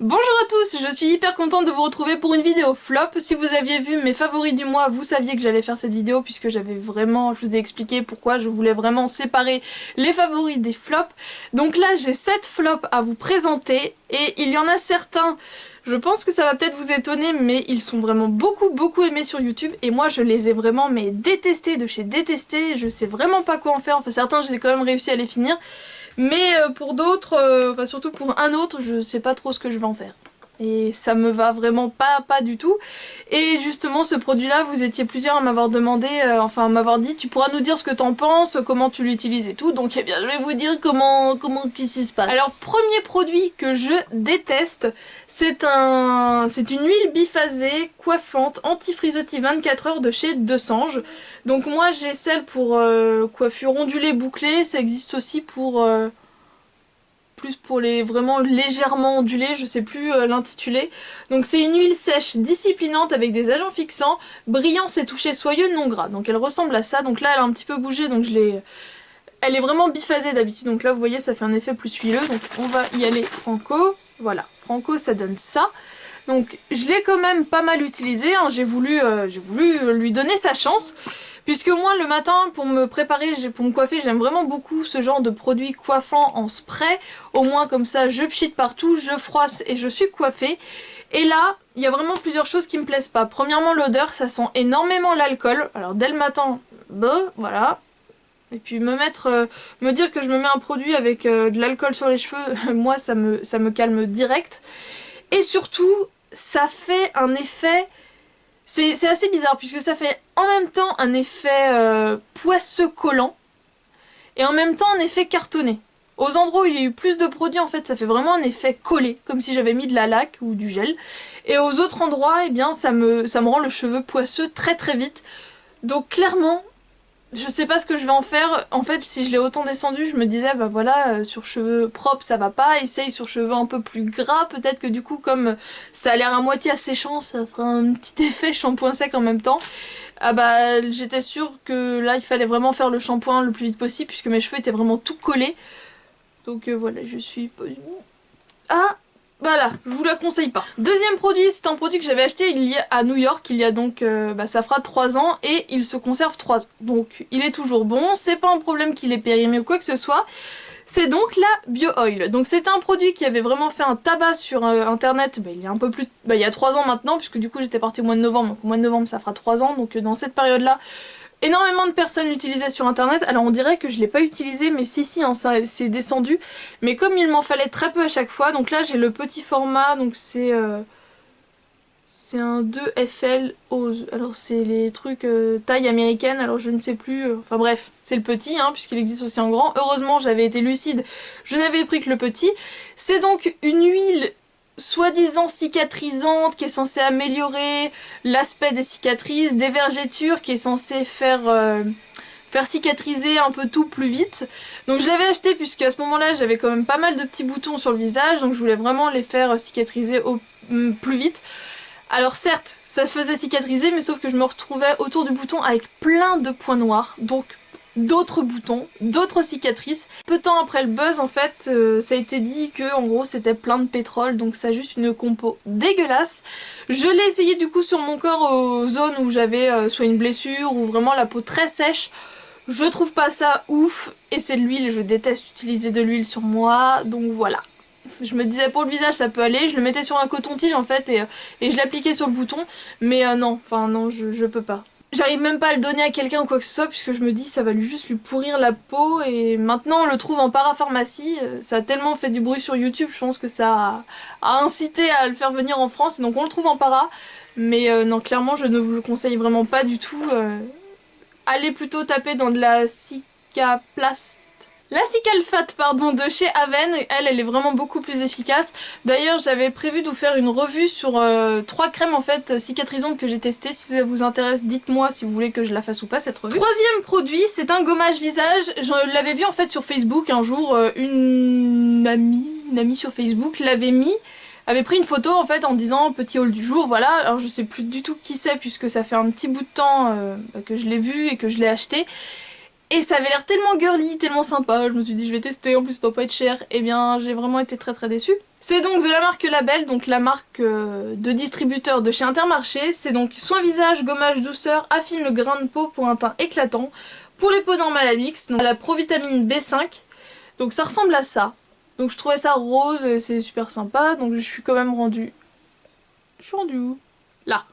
Bonjour à tous, je suis hyper contente de vous retrouver pour une vidéo flop. Si vous aviez vu mes favoris du mois, vous saviez que j'allais faire cette vidéo puisque je vous ai expliqué pourquoi je voulais vraiment séparer les favoris des flops. Donc là, j'ai 7 flops à vous présenter et il y en a certains, je pense que ça va peut-être vous étonner, mais ils sont vraiment beaucoup aimés sur YouTube et moi je les ai vraiment détestés de chez détestés. Je sais vraiment pas quoi en faire, enfin certains j'ai quand même réussi à les finir. Mais pour d'autres, enfin surtout pour un autre, je sais pas trop ce que je vais en faire. Et ça me va vraiment pas du tout. Et justement ce produit là, vous étiez plusieurs à m'avoir demandé, enfin à m'avoir dit tu pourras nous dire ce que t'en penses, comment tu l'utilises et tout. Donc eh bien je vais vous dire comment qu'est-ce qui se passe. Alors premier produit que je déteste, c'est une huile biphasée coiffante anti-frisottis 24 heures de chez Desange. Donc moi j'ai celle pour coiffure ondulée bouclée, ça existe aussi pour plus pour les vraiment légèrement ondulés, je sais plus l'intitulé. Donc c'est une huile sèche disciplinante avec des agents fixants, brillance et toucher soyeux non gras. Donc elle ressemble à ça, donc là elle a un petit peu bougé, donc elle est vraiment biphasée d'habitude, donc là vous voyez ça fait un effet plus huileux, donc on va y aller franco. Voilà, franco ça donne ça. Donc je l'ai quand même pas mal utilisé, hein. J'ai voulu lui donner sa chance. Puisque moi le matin pour me préparer, pour me coiffer, j'aime vraiment beaucoup ce genre de produit coiffant en spray. Au moins comme ça je pchite partout, je froisse et je suis coiffée. Et là, il y a vraiment plusieurs choses qui me plaisent pas. Premièrement l'odeur, ça sent énormément l'alcool. Alors dès le matin, bah voilà. Et puis me dire que je me mets un produit avec de l'alcool sur les cheveux, moi ça me calme direct. Et surtout, ça fait un effet... C'est assez bizarre puisque ça fait en même temps un effet poisseux collant et en même temps un effet cartonné. Aux endroits où il y a eu plus de produits, en fait, ça fait vraiment un effet collé, comme si j'avais mis de la laque ou du gel. Et aux autres endroits, eh bien, ça me rend le cheveu poisseux très vite. Donc clairement, je sais pas ce que je vais en faire. En fait, si je l'ai autant descendu, je me disais, bah voilà, sur cheveux propres ça va pas. Essaye sur cheveux un peu plus gras. Peut-être que du coup, comme ça a l'air à moitié asséchant, ça fera un petit effet shampoing sec en même temps. Ah bah, j'étais sûre que là, il fallait vraiment faire le shampoing le plus vite possible puisque mes cheveux étaient vraiment tout collés. Donc voilà, je suis... Ah, voilà, je vous la conseille pas. Deuxième produit, c'est un produit que j'avais acheté à New York, il y a donc, ça fera 3 ans et il se conserve 3 ans. Donc il est toujours bon, c'est pas un problème qu'il est périmé ou quoi que ce soit. C'est donc la Bio Oil. Donc c'était un produit qui avait vraiment fait un tabac sur internet, il y a un peu plus, il y a 3 ans maintenant, puisque du coup j'étais partie au mois de novembre, donc au mois de novembre ça fera 3 ans, donc dans cette période-là, énormément de personnes l'utilisaient sur internet. Alors on dirait que je l'ai pas utilisé, mais si, hein, ça c'est descendu. Mais comme il m'en fallait très peu à chaque fois, donc là j'ai le petit format, donc c'est un 2FL Ose. Alors c'est les trucs taille américaine, alors je ne sais plus, enfin bref, c'est le petit, hein, puisqu'il existe aussi en grand. Heureusement j'avais été lucide, je n'avais pris que le petit. C'est donc une huile soi-disant cicatrisante qui est censée améliorer l'aspect des cicatrices, des vergetures qui est censée faire cicatriser un peu tout plus vite. Donc je l'avais acheté puisque à ce moment-là j'avais quand même pas mal de petits boutons sur le visage, donc je voulais vraiment les faire cicatriser plus vite. Alors certes, ça faisait cicatriser, mais sauf que je me retrouvais autour du bouton avec plein de points noirs, donc d'autres boutons, d'autres cicatrices. Peu de temps après le buzz, en fait, ça a été dit que en gros c'était plein de pétrole, donc ça a juste une compo dégueulasse. Je l'ai essayé du coup sur mon corps aux zones où j'avais soit une blessure ou vraiment la peau très sèche. Je trouve pas ça ouf, et c'est de l'huile, je déteste utiliser de l'huile sur moi, donc voilà. Je me disais pour le visage ça peut aller, je le mettais sur un coton-tige en fait et je l'appliquais sur le bouton, mais non, enfin non, je peux pas. J'arrive même pas à le donner à quelqu'un ou quoi que ce soit puisque je me dis ça va juste lui pourrir la peau et maintenant on le trouve en parapharmacie, ça a tellement fait du bruit sur YouTube, je pense que a incité à le faire venir en France et donc on le trouve en para, mais non clairement je ne vous le conseille vraiment pas du tout, allez plutôt taper dans de la Cicaplast. La Cicalfate, pardon, de chez Aven, elle est vraiment beaucoup plus efficace. D'ailleurs, j'avais prévu de vous faire une revue sur 3 crèmes en fait cicatrisantes que j'ai testées. Si ça vous intéresse, dites-moi si vous voulez que je la fasse ou pas cette revue. Troisième produit, c'est un gommage visage. Je l'avais vu en fait sur Facebook un jour, une amie sur Facebook l'avait mis. Avait pris une photo en fait en disant petit haul du jour, voilà. Alors je sais plus du tout qui c'est puisque ça fait un petit bout de temps que je l'ai vu et que je l'ai acheté. Et ça avait l'air tellement girly, tellement sympa, je me suis dit je vais tester, en plus ça doit pas être cher, et bien j'ai vraiment été très déçue. C'est donc de la marque Label, donc la marque de distributeur de chez Intermarché. C'est donc soin visage, gommage douceur, affine le grain de peau pour un teint éclatant. Pour les peaux normales à mix, donc la provitamine B5. Donc ça ressemble à ça. Donc je trouvais ça rose et c'est super sympa, donc je suis quand même rendue... Je suis rendue où? Là.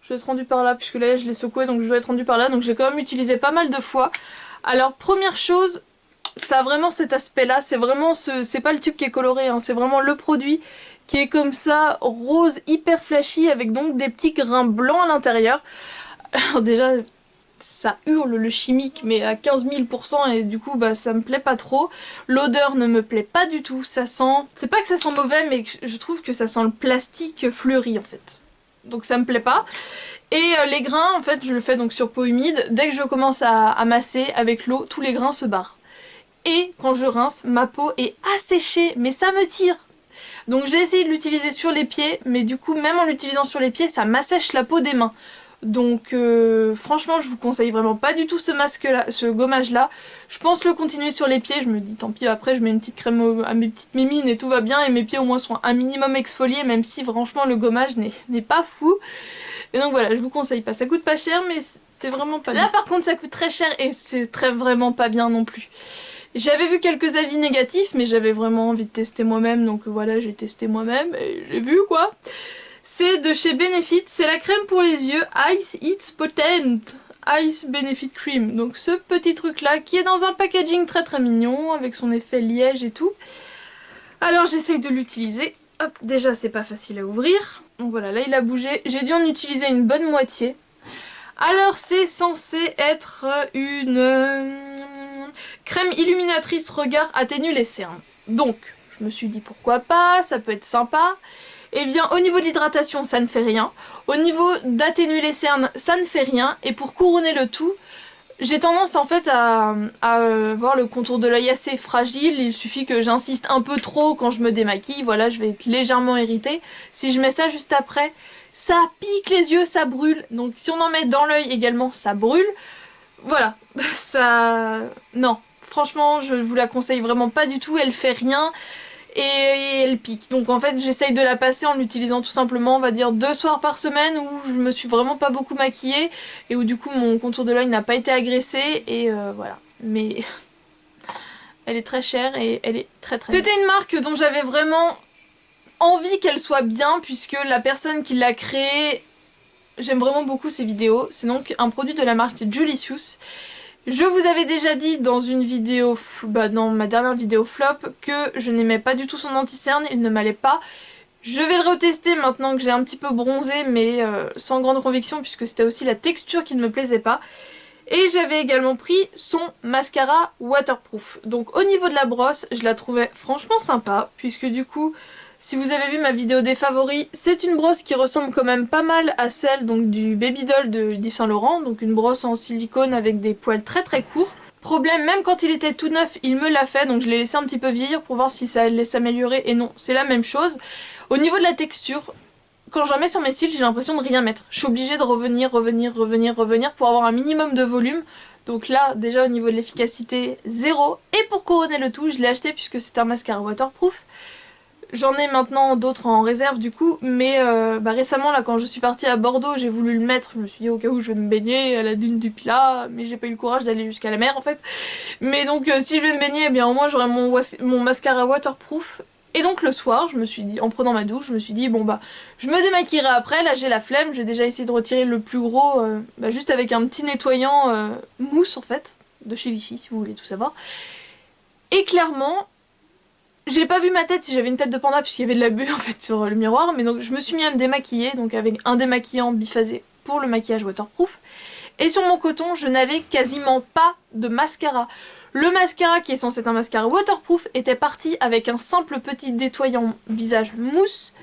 Je dois être rendue par là, puisque là je l'ai secoué, donc je dois être rendue par là, donc je l'ai quand même utilisé pas mal de fois. Alors première chose, ça a vraiment cet aspect là, c'est vraiment c'est pas le tube qui est coloré, hein, c'est vraiment le produit qui est comme ça, rose hyper flashy avec donc des petits grains blancs à l'intérieur. Alors déjà ça hurle le chimique mais à 15 000% et du coup bah ça me plaît pas trop. L'odeur ne me plaît pas du tout, ça sent... C'est pas que ça sent mauvais mais je trouve que ça sent le plastique fleuri en fait. Donc ça me plaît pas. Et les grains en fait je le fais donc sur peau humide, dès que je commence à masser avec l'eau, tous les grains se barrent. Et quand je rince, ma peau est asséchée, mais ça me tire. Donc j'ai essayé de l'utiliser sur les pieds, mais du coup même en l'utilisant sur les pieds, ça m'assèche la peau des mains. Donc franchement je vous conseille vraiment pas du tout ce masque là, ce gommage là. Je pense le continuer sur les pieds, je me dis tant pis après je mets une petite crème à mes petites mimines et tout va bien et mes pieds au moins sont un minimum exfoliés même si franchement le gommage n'est pas fou. Et donc voilà, je vous conseille pas, ça coûte pas cher mais c'est vraiment pas bien. Là par contre ça coûte très cher et c'est vraiment pas bien non plus. J'avais vu quelques avis négatifs mais j'avais vraiment envie de tester moi-même donc voilà j'ai testé moi-même et j'ai vu quoi. C'est de chez Benefit, c'est la crème pour les yeux Ice It's Potent Ice Benefit Cream. Donc ce petit truc là qui est dans un packaging très mignon avec son effet liège et tout. Alors j'essaye de l'utiliser. Hop, déjà c'est pas facile à ouvrir. Donc voilà, là il a bougé. J'ai dû en utiliser une bonne moitié. Alors c'est censé être une crème illuminatrice regard atténue les cernes. Donc je me suis dit pourquoi pas, ça peut être sympa. Et bien au niveau de l'hydratation ça ne fait rien, au niveau d'atténuer les cernes ça ne fait rien, et pour couronner le tout, j'ai tendance en fait à voir le contour de l'œil assez fragile, il suffit que j'insiste un peu trop quand je me démaquille, voilà je vais être légèrement irritée. Si je mets ça juste après, ça pique les yeux, ça brûle, donc si on en met dans l'œil également ça brûle, voilà, ça... non, franchement je vous la conseille vraiment pas du tout, elle fait rien. Et elle pique. Donc en fait j'essaye de la passer en l'utilisant tout simplement on va dire 2 soirs par semaine où je me suis vraiment pas beaucoup maquillée et où du coup mon contour de l'œil n'a pas été agressé et voilà. Mais elle est très chère et elle est très bien. C'était une marque dont j'avais vraiment envie qu'elle soit bien puisque la personne qui l'a créée, j'aime vraiment beaucoup ses vidéos. C'est donc un produit de la marque Julicious. Je vous avais déjà dit dans une vidéo, dans ma dernière vidéo flop, que je n'aimais pas du tout son anti-cerne, il ne m'allait pas. Je vais le retester maintenant que j'ai un petit peu bronzé, mais sans grande conviction, puisque c'était aussi la texture qui ne me plaisait pas. Et j'avais également pris son mascara waterproof. Donc au niveau de la brosse, je la trouvais franchement sympa, puisque du coup... Si vous avez vu ma vidéo des favoris, c'est une brosse qui ressemble quand même pas mal à celle donc, du Baby Doll de Yves Saint Laurent, donc une brosse en silicone avec des poils très courts. Problème, même quand il était tout neuf, il me l'a fait, donc je l'ai laissé un petit peu vieillir pour voir si ça allait s'améliorer, et non, c'est la même chose. Au niveau de la texture, quand j'en mets sur mes cils, j'ai l'impression de rien mettre. Je suis obligée de revenir pour avoir un minimum de volume. Donc là, déjà au niveau de l'efficacité, 0. Et pour couronner le tout, je l'ai acheté puisque c'est un mascara waterproof. J'en ai maintenant d'autres en réserve du coup, mais récemment là quand je suis partie à Bordeaux j'ai voulu le mettre, je me suis dit au cas où je vais me baigner à la dune du Pilat, mais j'ai pas eu le courage d'aller jusqu'à la mer en fait. Mais donc si je vais me baigner, eh bien au moins j'aurai mon mascara waterproof. Et donc le soir, je me suis dit, en prenant ma douche, je me suis dit bon bah je me démaquillerai après, là j'ai la flemme, j'ai déjà essayé de retirer le plus gros juste avec un petit nettoyant mousse en fait, de chez Vichy si vous voulez tout savoir. Et clairement... J'ai pas vu ma tête si j'avais une tête de panda puisqu'il y avait de la buée en fait sur le miroir, mais donc je me suis mis à me démaquiller, donc avec un démaquillant biphasé pour le maquillage waterproof. Et sur mon coton, je n'avais quasiment pas de mascara. Le mascara qui est censé être un mascara waterproof était parti avec un simple petit nettoyant visage mousse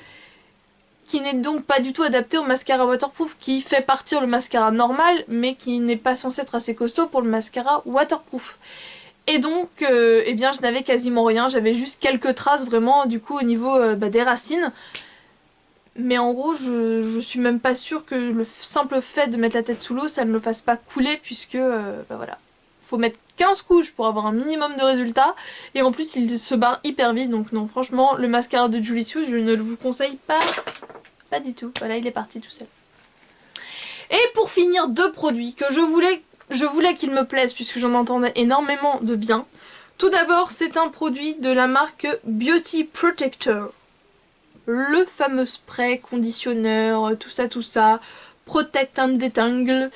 qui n'est donc pas du tout adapté au mascara waterproof, qui fait partir le mascara normal mais qui n'est pas censé être assez costaud pour le mascara waterproof. Et donc, eh bien, je n'avais quasiment rien, j'avais juste quelques traces vraiment du coup au niveau des racines. Mais en gros, je suis même pas sûre que le simple fait de mettre la tête sous l'eau, ça ne le fasse pas couler puisque, voilà, faut mettre 15 couches pour avoir un minimum de résultats. Et en plus il se barre hyper vite, donc non franchement le mascara de Julie Sue je ne le vous conseille pas du tout. Voilà, il est parti tout seul. Et pour finir, 2 produits que je voulais qu'ils me plaisent puisque j'en entendais énormément de bien. Tout d'abord, c'est un produit de la marque Beauty Protector. Le fameux spray, conditionneur, tout ça, Protect and Detangle,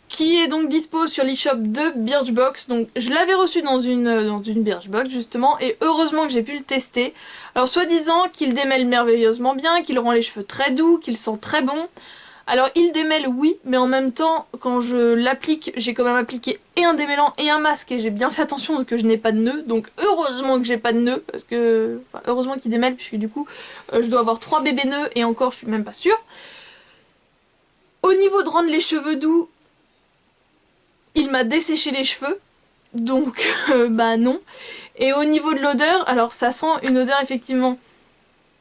qui est donc dispo sur l'eShop de Birchbox. Donc je l'avais reçu dans une Birchbox justement, et heureusement que j'ai pu le tester. Alors soi-disant qu'il démêle merveilleusement bien, qu'il rend les cheveux très doux, qu'il sent très bon. Alors il démêle oui, mais en même temps quand je l'applique, j'ai quand même appliqué et un démêlant et un masque et j'ai bien fait attention que je n'ai pas de nœuds, donc heureusement que j'ai pas de nœuds, parce que enfin, heureusement qu'il démêle puisque du coup je dois avoir 3 bébés nœuds et encore je suis même pas sûre. Au niveau de rendre les cheveux doux, il m'a desséché les cheveux, donc bah non. Et au niveau de l'odeur, alors ça sent une odeur effectivement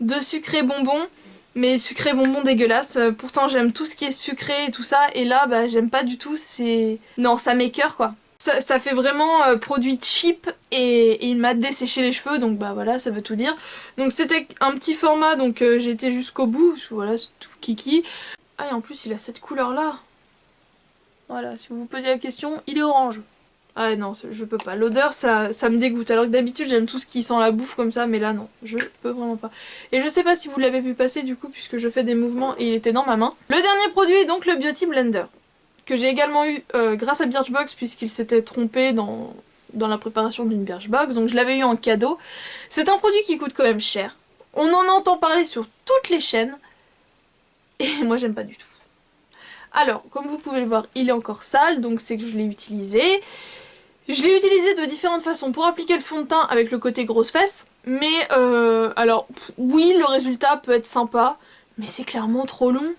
de sucré bonbon, mais sucré bonbon dégueulasse. Pourtant j'aime tout ce qui est sucré et tout ça, et là bah j'aime pas du tout, c'est... Non, ça m'écoeure quoi. Ça fait vraiment produit cheap et il m'a desséché les cheveux, donc bah voilà, ça veut tout dire. Donc c'était un petit format, donc j'ai été jusqu'au bout, parce que voilà, c'est tout kiki. Ah et en plus il a cette couleur là. Voilà, si vous vous posez la question, il est orange. Ah non, je peux pas. L'odeur, ça me dégoûte. Alors que d'habitude, j'aime tout ce qui sent la bouffe comme ça, mais là, non. Je peux vraiment pas. Et je sais pas si vous l'avez vu passer, du coup, puisque je fais des mouvements et il était dans ma main. Le dernier produit est donc le Beauty Blender, que j'ai également eu grâce à Birchbox, puisqu'il s'était trompé dans la préparation d'une Birchbox. Donc je l'avais eu en cadeau. C'est un produit qui coûte quand même cher. On en entend parler sur toutes les chaînes. Et moi, j'aime pas du tout. Alors, comme vous pouvez le voir, il est encore sale, donc c'est que je l'ai utilisé. Je l'ai utilisé de différentes façons pour appliquer le fond de teint avec le côté grosse fesse. Mais alors oui, le résultat peut être sympa, mais c'est clairement trop long.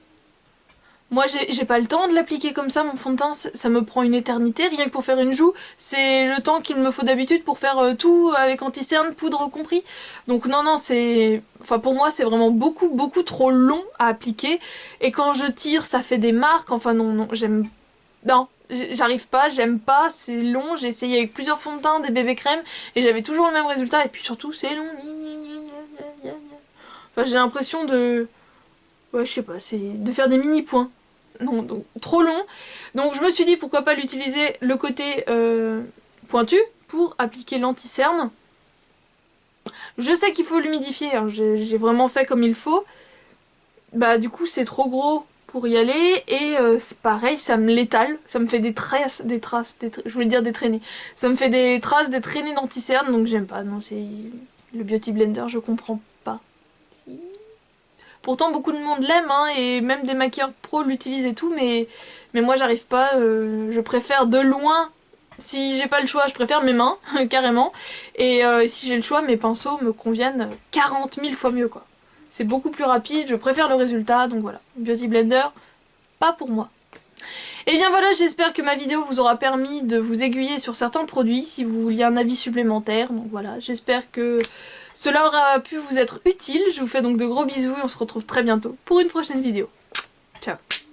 Moi j'ai pas le temps de l'appliquer comme ça, mon fond de teint ça me prend une éternité, rien que pour faire une joue. C'est le temps qu'il me faut d'habitude pour faire tout avec anti-cerne, poudre compris. Donc non, c'est... Enfin pour moi c'est vraiment beaucoup trop long à appliquer. Et quand je tire ça fait des marques, enfin non, j'aime... Non, j'arrive pas, j'aime pas, c'est long, j'ai essayé avec plusieurs fonds de teint, des bébés crèmes, et j'avais toujours le même résultat, et puis surtout c'est long. Enfin j'ai l'impression de... Ouais je sais pas, c'est de faire des mini points. Non, donc trop long. Donc je me suis dit pourquoi pas l'utiliser le côté pointu pour appliquer l'anti-cerne. Je sais qu'il faut l'humidifier, hein, j'ai vraiment fait comme il faut. Bah du coup c'est trop gros pour y aller et c'est pareil, ça me l'étale, ça me fait des traces, je voulais dire des traînées. Ça me fait des traces, des traînées d'anti-cerne, donc j'aime pas. Non, c'est le Beauty Blender, je comprends pas. Pourtant beaucoup de monde l'aime hein, et même des maquilleurs pro l'utilisent et tout, mais moi j'arrive pas, je préfère de loin, si j'ai pas le choix je préfère mes mains, carrément, et si j'ai le choix mes pinceaux me conviennent 40 000 fois mieux quoi. C'est beaucoup plus rapide, je préfère le résultat, donc voilà, Beauty Blender, pas pour moi. Et bien voilà, j'espère que ma vidéo vous aura permis de vous aiguiller sur certains produits si vous vouliez un avis supplémentaire, donc voilà, j'espère que cela aura pu vous être utile. Je vous fais donc de gros bisous et on se retrouve très bientôt pour une prochaine vidéo. Ciao!